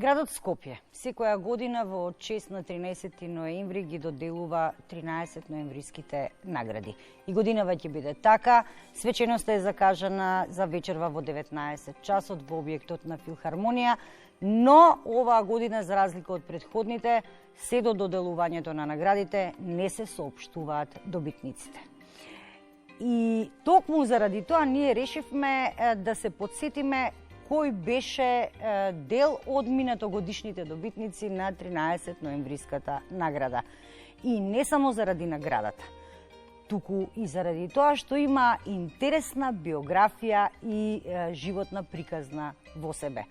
Градот Скопје секоја година во чест на 13 ноември ги доделува 13 ноемвриските награди. И годинава ќе биде така. Свеченоста е закажана за вечерва во 19 часот во објектот на Филхармонија, но оваа година, за разлика од претходните, се до доделувањето на наградите не се соопштуваат добитниците. И токму заради тоа ние решивме да се подсетиме кој беше дел од минатогодишните добитници на 13 ноемвриската награда. И не само заради наградата, туку и заради тоа што има интересна биографија и животна приказна во себе.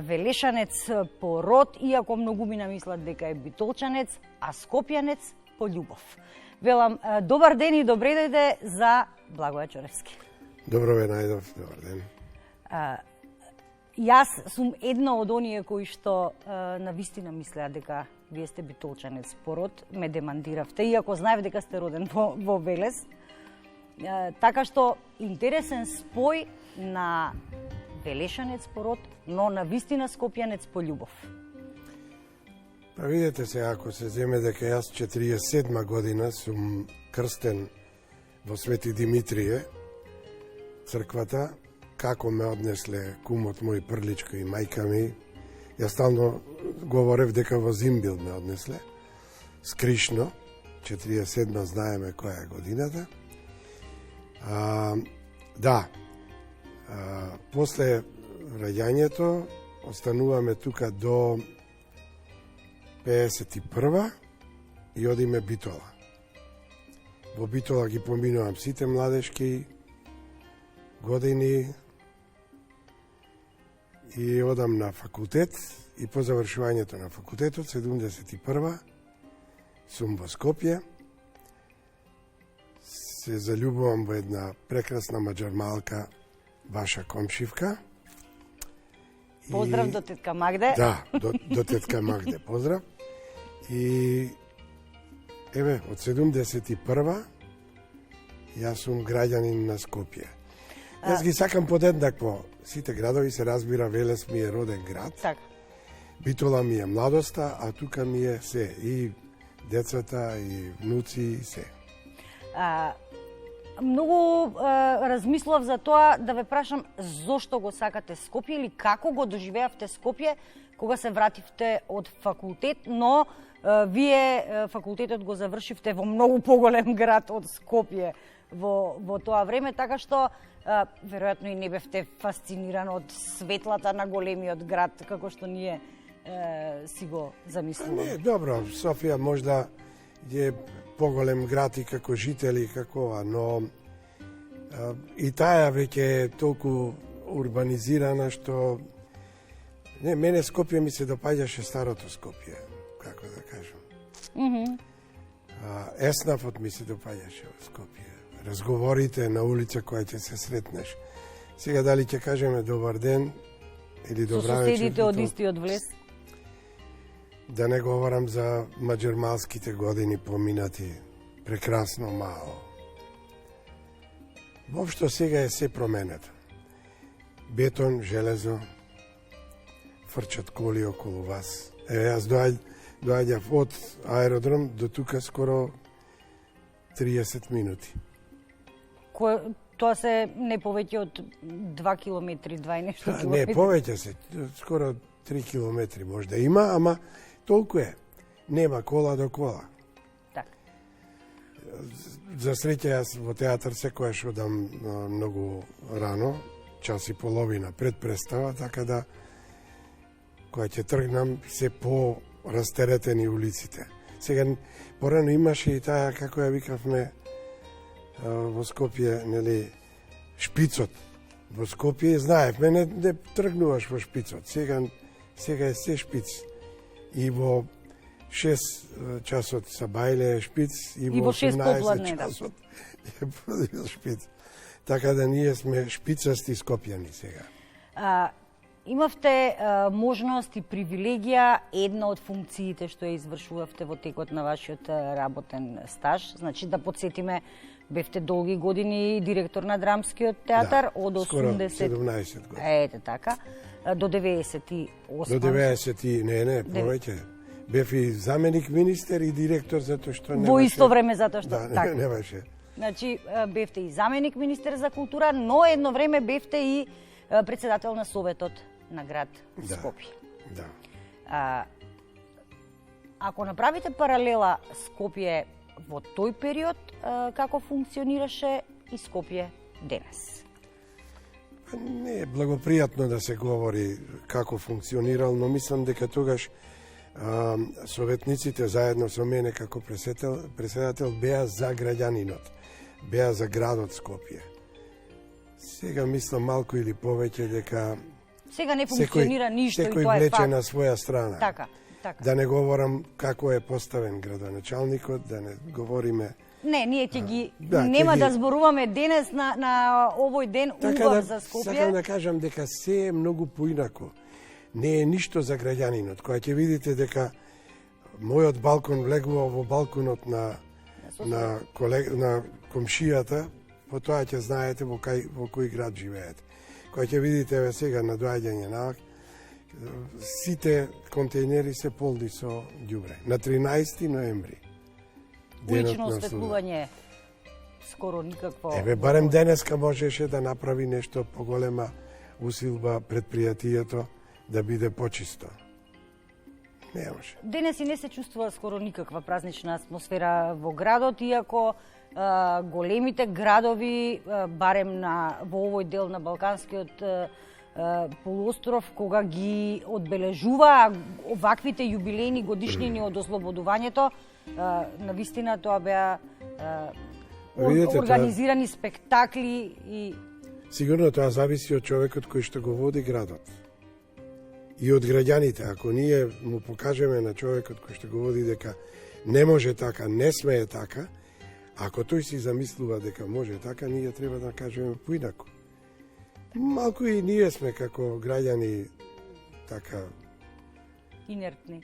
Велешанец по род, иако многумина мислат дека е битолчанец, а скопјанец по љубов. Велам, добар ден и добре дојде за Благоја Чоревски. Добро ве најдов, добар ден. Јас сум една од оние кои што навистина мислеа дека вие сте битолчанец по род, ме демантиравте, иако знаев дека сте роден во Велес. Така што интересен спој на велешанец по род, но навистина скопјанец по љубов. Па видете се, ако се земе дека јас 47 година сум крстен во Свети Димитрие, црквата, како ме однесле кумот мој Прличко и мајка ми. Јас стално говорев дека во Зимбил ме однесле. Скришно, 47 знаеме која е годината. После раѓањето остануваме тука до 51 и одиме Битола. Во Битола ги поминувам сите младешки години и одам на факултет и по завршувањето на факултетот 71 сум во Скопје. Се заљубувам во една прекрасна маđarmalka, ваша комшивка. Поздрав до тетка Магде. Да, до тетка Магде, поздрав. И еве, од 71 јас сум граѓанин на Скопје. Јас ги сакам подеднакво. Сите градови се разбира, Велес ми е роден град. Така. Битола ми е младоста, а тука ми е се. И децата, и внуци, и се. Многу размислував за тоа да ве прашам зошто го сакате Скопје или како го доживеавте Скопје кога се вративте од факултет, но вие факултетот го завршивте во многу поголем град од Скопје во тоа време, така што веројатно и не бевте фасциниран од светлата на големиот град, како што ние си го замислуваме. Не, добро, Софија можда е поголем град и како жители, како но и таа веќе е толку урбанизирана што не, мене Скопје ми се допаѓаше старото Скопје, како да кажам. Еснафот ми се допаѓаше во Скопје. Разговорите на улица која ќе се сретнеш. Сега дали ќе кажеме добар ден или добра вечер. Со соседите од истиот влез? Да не говорам за маđarmalskите години поминати прекрасно мало. Воопшто сега е се променето. Бетон, железо, фрчат коли околу вас. Јас доаѓав од аеродром до тука скоро 30 минути. Тоа се не повеќе од 2 километри, 2 и нешто километри? Не, повеќе се, скоро 3 километри можда има, ама толку е. Нема кола до кола. Так. За среќа јас во театар секојаш одам многу рано, час и половина пред представа, така да кога ќе тргнам се по растеретени улиците. Сега порано имаше и таа како ја викавме во Скопје, нели, шпицот. Во Скопје знаевме, не тргнуваш во шпицот. Сега е се шпиц. И во 6 часот са бајле шпиц и во 18 часот е шпиц. Така да ние сме шпицасти скопјани сега. Имавте можност и привилегија, една од функциите што ја извршувавте во текот на вашиот работен стаж, значи да подсетиме Бевте долги години директор на Драмскиот театар од 80... скоро 17 години. Ете така. До 98. До 90 не, повеќе. Бев и заменик министер и директор затоа што немаше... Во исто време затоа што... Да, немаше. Значи, бевте и заменик министер за култура, но едно време бевте и председател на Советот на град Скопје. Да. Ако направите паралела Скопје во тој период, како функционираше и Скопје денес? Не е благопријатно да се говори како функционирал, но мислам дека тогаш советниците заедно со мене како председател беа за граѓанинот, беа за градот Скопје. Сега мислам малку или повеќе дека сега не функционира ништо и тоа е секој влече факт. на своја страна. Така. Да не говорам како е поставен градоначалникот, да не говориме... Не, ние ќе ги... нема да зборуваме денес на овој ден убав за Скопје. Сакам да кажам дека се е многу поинако. Не е ништо за граѓанинот. Кога ќе видите дека мојот балкон влегува во балконот на комшијата, по тоа ќе знаете во кој град живеете. Кога ќе видите сега на доаѓање на сите контейнери се полни со ѓубре. На 13 ноември. Улично осветлување скоро никакво... Барем денеска можеше да направи нешто поголема усилба предпријатието да биде почисто. Не може. Денес и не се чувствува скоро никаква празнична атмосфера во градот, иако големите градови, барем во овој дел на Балканскиот полуостров, кога ги одбележува оваквите јубилејни годишнини од ослободувањето, навистина тоа беа организирани спектакли и... Сигурно тоа зависи од човекот кој што го води градот. И од граѓаните. Ако ние му покажеме на човекот кој што го води дека не може така, не смее така, ако тој си замислува дека може така, ние треба да кажеме поинако. Малку и ние сме како граѓани така... Инертни.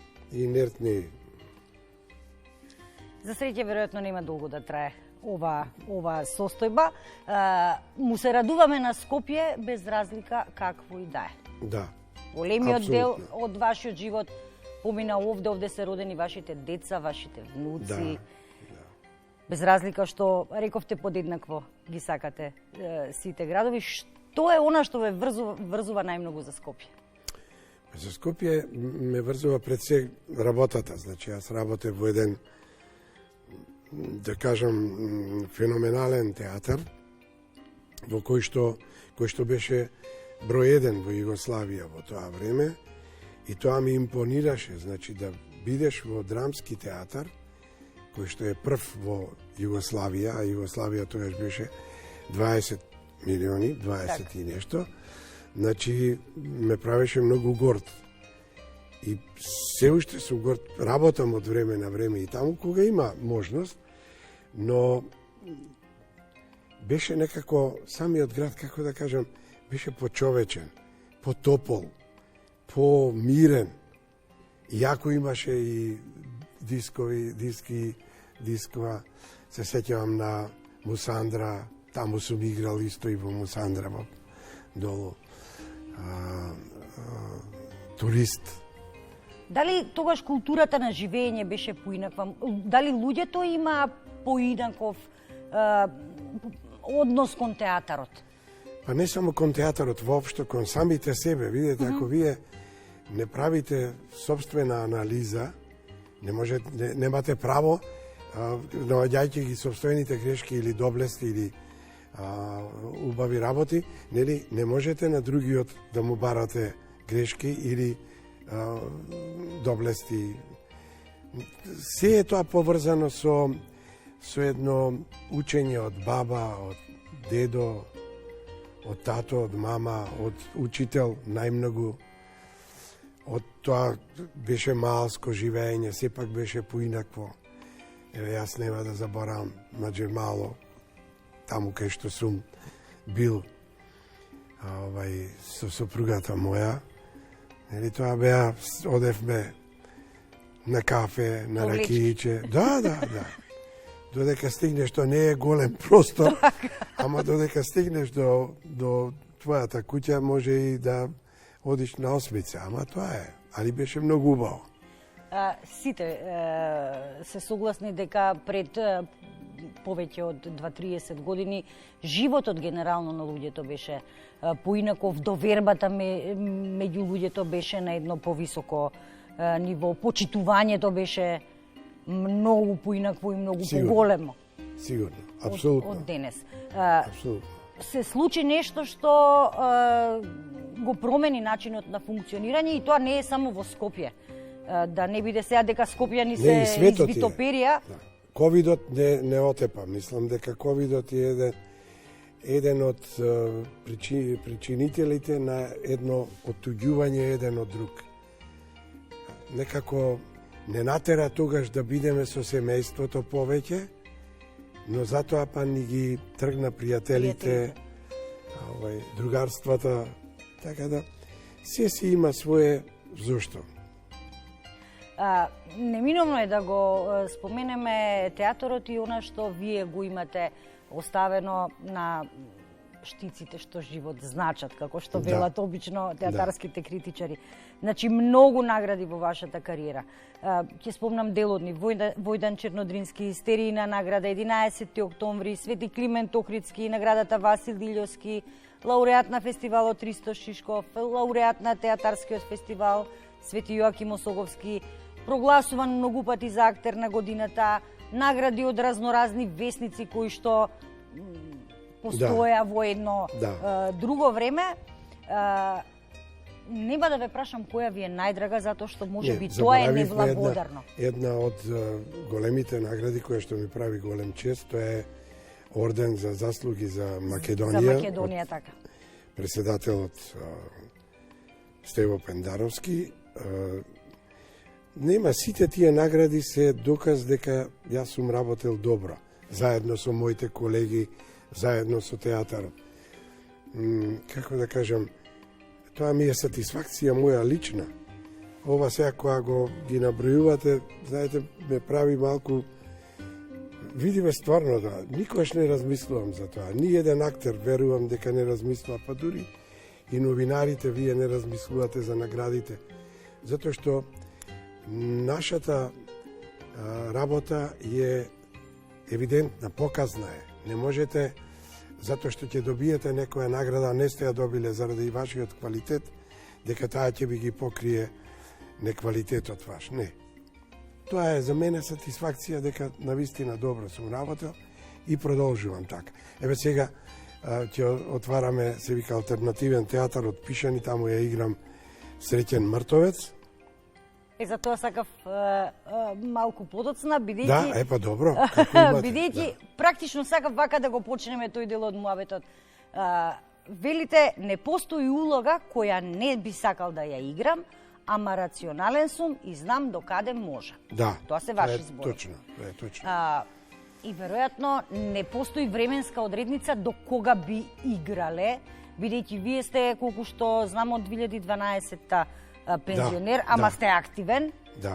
За среќа, веројатно нема долго да трае ова состојба. Му се радуваме на Скопје без разлика какво и да е. Да. Големиот дел од вашиот живот помина овде се родени вашите деца, вашите внуци. Без разлика што рековте подеднакво ги сакате сите градови. Што е она што ве врзува најмногу за Скопје? За Скопје ме врзува пред се работата. Значи, јас работев во еден, да кажам, феноменален театар, во кој што беше број еден во Југославија во тоа време, и тоа ми импонираше, значи да бидеш во драмски театар, кој што е прв во Југославија, а Југославија тогаш беше 20 милиони, 20 и нешто, значи ме правеше многу горд. И се уште сум горд, работам од време на време и таму кога има можност, но беше некако самиот град, како да кажам, беше почовечен, потопол, помирен. Иако имаше и дискова, се сеќавам на Мусандра, таму сум играл исто и во Мусандра, долу. Турист. Дали тогаш културата на живење беше поинаква? Дали луѓето има поинаков однос кон театарот? Па не само кон театарот, воопшто кон самите себе. Видете, ако вие не правите собствена анализа, немате право, наоѓајќи ги собствените грешки или доблести или убави работи, нели, не можете на другиот да му барате грешки или доблести. Се е тоа поврзано со едно учење од баба, од дедо, од тато, од мама, од учител, најмногу. Од тоа беше малско живење, сепак беше поинакво. Еве, јас нема да заборавам Маџемало, таму кај што сум бил со сопругата моја. Нели, тоа беа, одевме на кафе, на ракијиче. Да. додека стигнеш, тоа не е голем простор, ама додека стигнеш до твојата куќа, може и да одиш на осмица, ама тоа е. Али беше многу убаво. Сите се согласни дека пред повеќе од 2-30 години животот генерално на луѓето беше поинаков, довербата меѓу луѓето беше на едно повисоко ниво, почитувањето беше многу поинакво и многу поголемо. Сигурно, апсолутно. Од денес. Апсолутно. Се случи нешто што го промени начинот на функционирање и тоа не е само во Скопје. Да не биде сега дека скопјани се извитоперија. Да. Ковидот не отепа. Мислам дека ковидот е еден од причинителите на едно оттуѓување еден од друг. Некако не натера тогаш да бидеме со семејството повеќе, но затоа па ни ги тргна пријателите, другарствата, така да се си има свое зошто. Неминовно е да го споменеме театорот и она што вие го имате оставено на штиците што живот значат, како што велат обично театарските критичари. Значи, многу награди во вашата кариера. Ќе спомнам делодни Војдан Чернодрински, Истериина награда, 11 октомври, Свети Климент Охридски, наградата Васил Дилјовски, лауреат на фестивалот Ристо Шишков, лауреат на театарскиот фестивал Свети Јоаким Осоговски, прогласуван многу пати за актер на годината, награди од разноразни весници кои што постоја во едно друго време. Нема да ве прашам која ви е најдрага, затоа што може би тоа е неблагодарно. Една од големите награди која што ми прави голем чест, тоа е орден за заслуги за Македонија. За Македонија, така. Председателот Стево Пендаровски. Нема, сите тие награди се доказ дека јас сум работел добро, заедно со моите колеги, заедно со театарот. Како да кажам, тоа ми е сатисфакција моја лична. Ова сега кога го ги набројувате, знаете, ме прави малку... Видиме стварно тоа. Никогаш не размислувам за тоа. Ни еден актер верувам дека не размислува, па дури и новинарите вие не размислувате за наградите. Затоа што нашата работа е евидентна, показна е. Не можете, затоа што ќе добиете некоја награда, не сте ја добиле заради вашиот квалитет, дека таа ќе ви ги покрие неквалитетот ваш. Не. Тоа е за мене сатисфакција дека навистина добро сум работел и продолжувам така. Еве сега ќе отвараме, се вика, алтернативен театар од Пишани, таму ја играм Среќен мртовец. За тоа сакав малку подоцна, бидејќи... Да, па добро, како имате. Бидејќи практично сакав вака да го почнеме тој дел од муабетот. Велите, не постои улога која не би сакал да ја играм, ама рационален сум и знам до каде може. Да, тоа се ваши зборови. Точно, е точно. И веројатно не постои временска одредница до кога би играле, бидејќи вие сте, колку што знам, од 2012-та пензионер, ама сте активен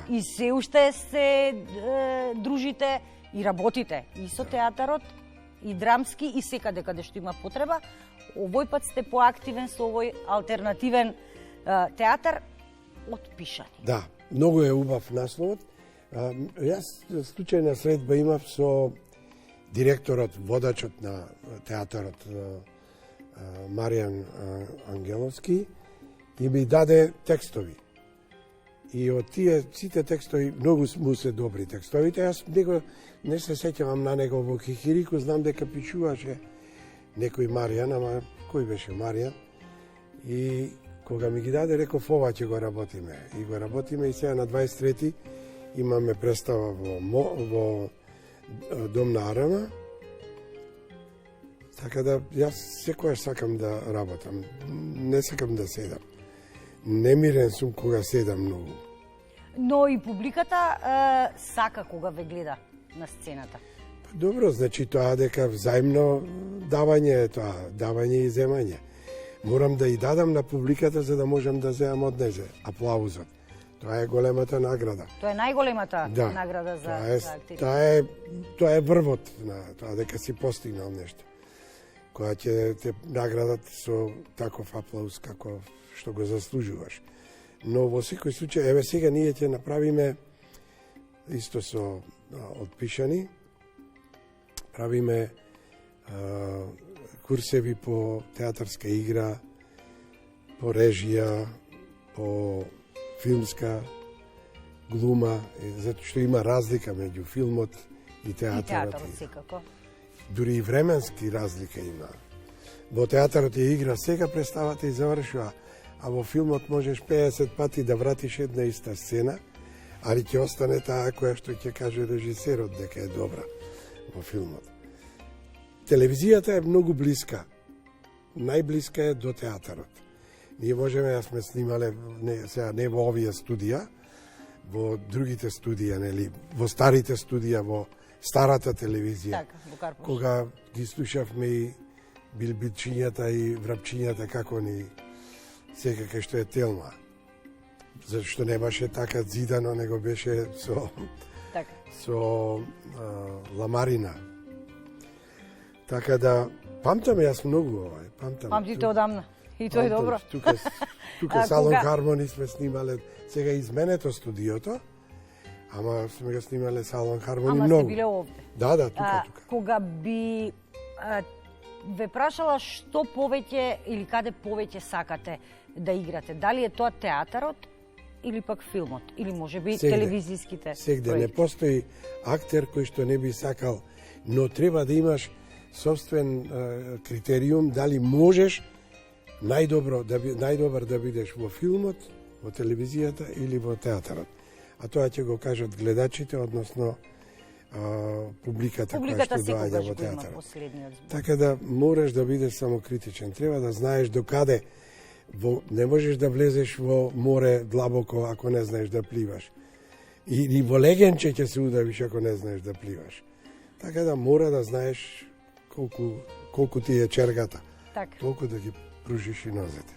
и се уште се дружите и работите и со театарот, и драмски, и секаде каде што има потреба. Овој пат сте поактивен со овој алтернативен театар од Пишани. Да, многу е убав насловот. Јас случајна средба имав со директорот, водачот на театарот Маријан Ангеловски и ми даде текстови. И од тие сите текстови, многу му се добри текстовите, јас него не се сеќавам на него во Кихирику, знам дека пишуваше некој Маријан, ама кој беше Маријан? И кога ми ги даде, реков, ова ќе го работиме. И го работиме и сега на 23-ти имаме представа во Дом на Арама. Така да, јас секојаш сакам да работам. Не сакам да седам. Немирен сум кога седам многу. Но и публиката сака кога ве гледа на сцената. Добро, значи тоа дека взаимно давање е тоа, давање и земање. Морам да и дадам на публиката за да можам да земам од незе аплаузот. Тоа е големата награда. Тоа е најголемата награда за актери. Тоа е врвот на тоа дека си постигнал нешто. Која ќе те наградат со таков аплауз како што го заслужуваш. Но во секој случај, еве сега ние ќе направиме исто со отпишани, правиме курсеви по театарска игра, по режија, по филмска глума, затоа што има разлика меѓу филмот и театарот. И театарот секако. Дури и временски разлика има. Во театарот ја игра сега представата и завршува, а во филмот можеш 50 пати да вратиш една иста сцена, али ќе остане таа која што ќе каже режисерот дека е добра во филмот. Телевизијата е многу блиска. Најблиска е до театарот. Ние можеме, да сме снимале, сега не во овие студија, во другите студија, нели, во старите студија, во старата телевизија. Така, во Карпуш. Кога ги слушавме и билбичињата и врапчињата како ни секако што е Телма. Зашто немаше така зидано, него беше со ламарина. Така да, памтам јас многу овај. Памтите одамна. И тоа е добро. Тука Салон Хармони сме снимале, сега изменето студиото, ама сме го снимале Салон Хармони многу. Ама сте биле овде. Да, тука. Кога би ве прашала што повеќе или каде повеќе сакате да играте, дали е тоа театарот или пак филмот, или можеби телевизиските Сегде не постои актер кој што не би сакал, но треба да имаш собствен критериум дали можеш најдобар да бидеш во филмот, во телевизијата или во театарот. А тоа ќе го кажат гледачите, односно публиката која што доаѓа во театарот. Така да мораш да бидеш самокритичен. Треба да знаеш докаде. Не можеш да влезеш во море длабоко ако не знаеш да пливаш. И во легенче ќе се удавиш ако не знаеш да пливаш. Така да мора да знаеш колку ти е чергата. Толку да ги пружиш и нозете.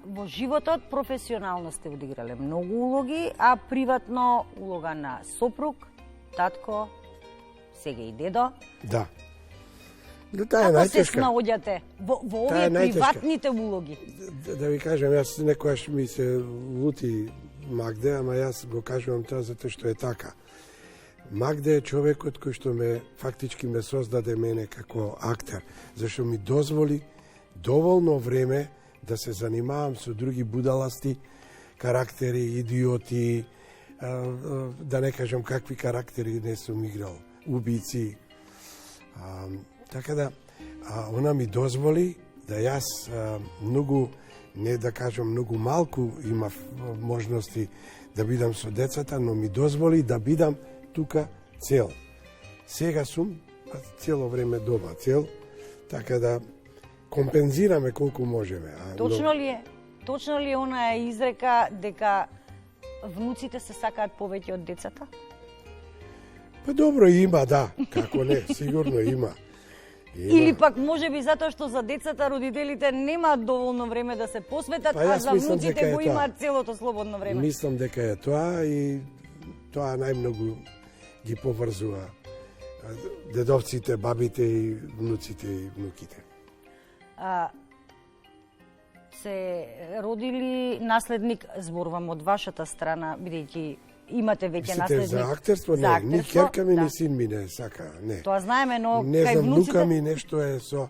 Во животот професионално сте одиграле многу улоги, а приватно улога на сопруг, татко, сега и дедо. Да. Таа е најтешка. Како се снаоѓате во овие приватните улоги? Да ви кажам, јас некојаш ми се лути Магде, ама јас го кажувам тоа затоа што е така. Магде е човекот кој што фактички ме создаде мене како актер, зашто ми дозволи доволно време да се занимавам со други будаласти, карактери, идиоти, да не кажам какви карактери не сум играл, убици. Така да, она ми дозволи да јас многу, не да кажам многу малку имав можности да бидам со децата, но ми дозволи да бидам тука цел. Сега сум цело време дома цел, така да компензираме колку можеме. Точно ли е онаа изрека дека внуците се сакаат повеќе од децата? Па добро има, да, како не, сигурно има. Или пак можеби затоа што за децата родителите немаат доволно време да се посветат, а за внуците го имаат целото слободно време. Мислам дека е тоа и тоа најмногу ги поврзува дедовците, бабите и внуците и внуките. Се родили наследник, зборувам од вашата страна, бидејќи имате веќе наследник. За актерство не, ни ќерка ми, ни син ми не сака, не. Тоа знаеме, но не кај знам, внуците... внука ми нешто е со...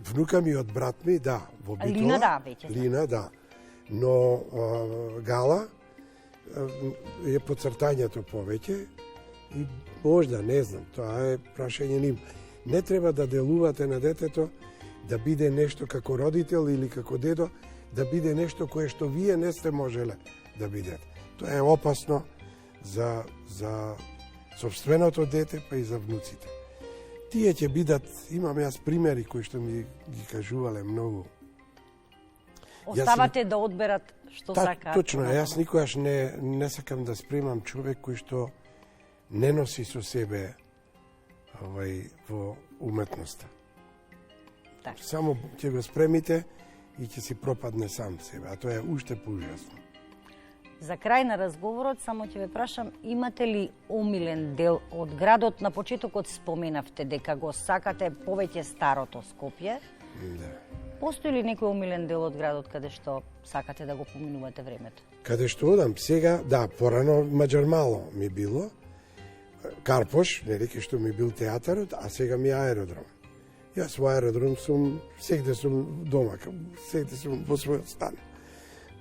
Внука ми од брат ми, да, во Битола. Лина, да, веќе. Лина, да. Но Гала е поцртањето повеќе и можда, не знам, тоа е прашање ним. Не треба да делувате на детето да биде нешто како родител или како дедо, да биде нешто кое што вие не сте можеле да бидете. Тоа е опасно за собственото дете, па и за внуците. Тие ќе бидат, имам јас примери кои што ми ги кажувале многу. Оставате да одберат што сакаат. Точно, јас никогаш не сакам да спремам човек кој што не носи со себе во уметноста. Так. Само ќе го спремите и ќе си пропадне сам себе, а тоа е уште поужасно. За крај на разговорот, само ќе ве прашам, имате ли омилен дел од градот? На почетокот споменавте дека го сакате повеќе старото Скопје. Да. Постои ли некој омилен дел од градот каде што сакате да го поминувате времето? Каде што одам сега, да, порано Маџар Мало ми било, Карпош, нели, што ми бил театарот, а сега ми е аеродром. Јас во аеродром сум, сегде сум дома, сегде сум во својот стан.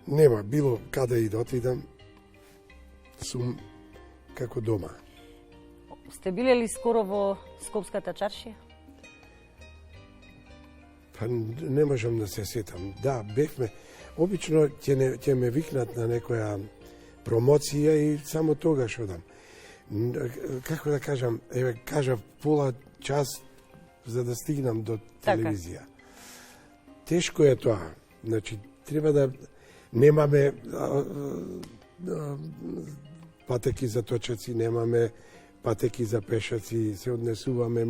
Нема, било каде и да отидам, сум како дома. Сте биле ли скоро во Скопската чаршија? Па не можам да се сетам. Да, бевме. Обично ќе ме викнат на некоја промоција и само тогаш одам. Како да кажам, еве кажав пола час за да стигнам до телевизија. Тешко е тоа. Значи треба да немаме патеки за точаци, немаме патеки за пешаци, се однесуваме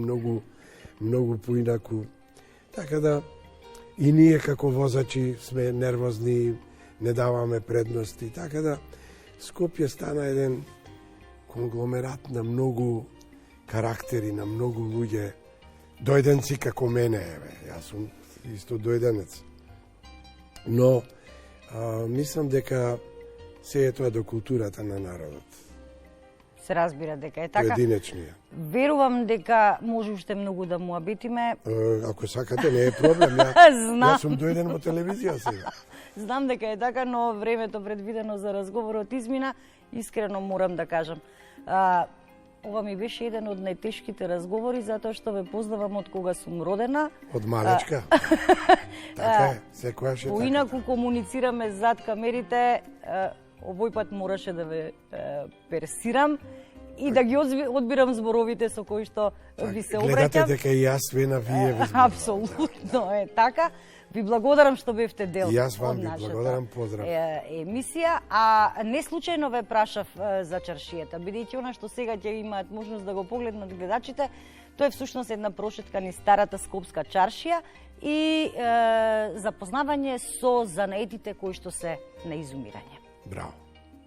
многу поинаку. Така да и ние како возачи сме нервозни, не даваме предности. Така да Скопје стана еден конгломерат на многу карактери, на многу луѓе. Дојденци како мене, еве. Јас сум исто дојденец. Но мислам дека се е тоа до културата на народот. Се разбира дека е така. Поединечниот. Верувам дека може уште многу да му абитиме. Ако сакате, не е проблем. Знам. Јас сум дојден во телевизија сега. Знам дека е така, но времето предвидено за разговорот измина. Искрено морам да кажам. Ова ми беше еден од најтешките разговори, затоа што ве познавам од кога сум родена. Од малечка. Така е, секојаш е така. Поинаку комуницираме зад камерите, овој пат мораше да ве персирам и да ги одбирам зборовите со кои што ви се обраќам. Гледате дека и јас све на вие ве зборувам. Апсолутно е така. Ви благодарам што бевте дел од Јас вам ви нашата благодарам, поздрав. емисија, а не случајно ве прашав за чаршијата, бидејќи она што сега ќе имаат можност да го погледнат гледачите, тоа е всушност една прошетка низ старата скопска чаршија и запознавање со занаетите кои што се на изумирање. Браво.